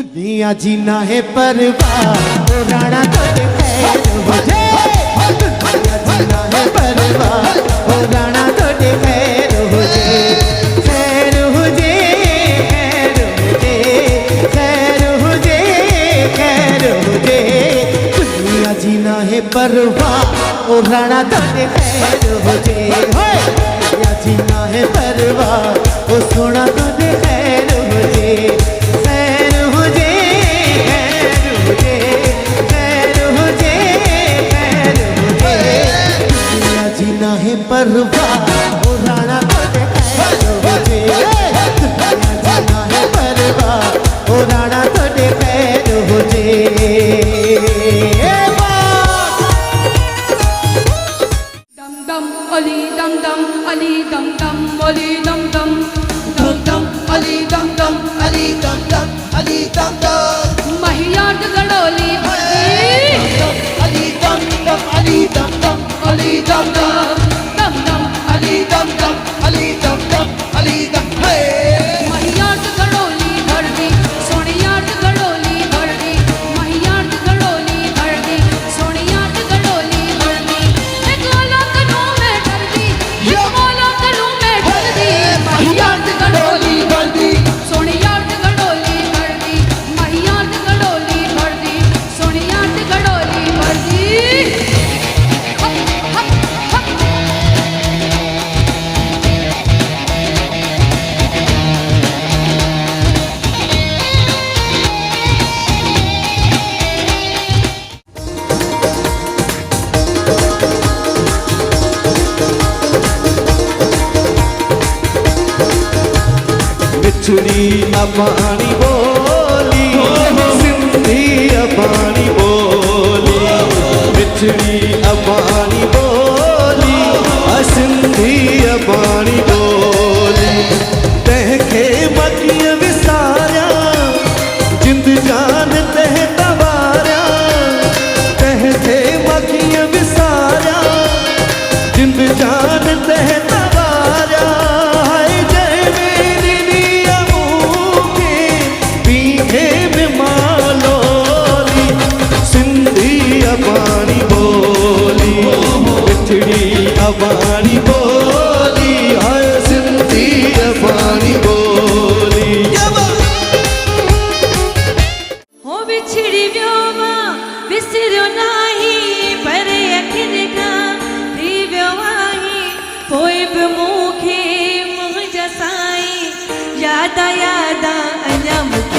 दुनिया जीना है परवाह ओ राणा तोड़े खैर हो जाए। दुनिया जीना है परवाह ओ राणा तोड़े खैर हो जाए। खैर हो जाए खैर हो जाए खैर हो जाए। दुनिया जीना है परवाह ओ राणा तोड़े खैर हो जाए। दुनिया जीना है परवाह ओ सोना तोड़े खैर हो जाए। जीना है परवाह ओ राणा तोड़े खैर हो जाए। जीना है परवाह ओ राणा तोड़े खैर हो जाए। दम दम अली दम दम अली दम दम अली दम दम दम दम अली दम दम अली दम दम अली दम दम महियाट गड़ोली अली दम दम अली दम दम अली दम दम दम दम अली दम दम अली दम दम अली दम हे महियाट गड़ोली भरदी सोनियाट गड़ोली भरदी महियाट गड़ोली भरदी सोनियाट गड़ोली भरदी एक गोला कनू में डरदी एक गोला कनू में डरदी महियाट गड़ोली भरदी सोनियाट गड़ोली भरदी महियाट गड़ोली भरदी सोनियाट गड़ोली भरदी। बिछड़ी अबानी बोली सिंधी अबानी बोली। बिछड़ी अबानी बोली सिंधी अबानी बोली। तंहिंखे मकीअ विसारिया जिंद जान तह तवारिया। तंहिंखे मकीअ विसारिया जिंद जान तह तवारिया। अबानी बोली बिछड़ी अबानी बोली हाय सिंधी अबानी बोली। हो बिछड़ी वियो मां विसरियो नाही पर अखियुनि खां थी वियो आहीं। पोइ बि मूंखे मुंहिंजा साईं याद अञा मूंखे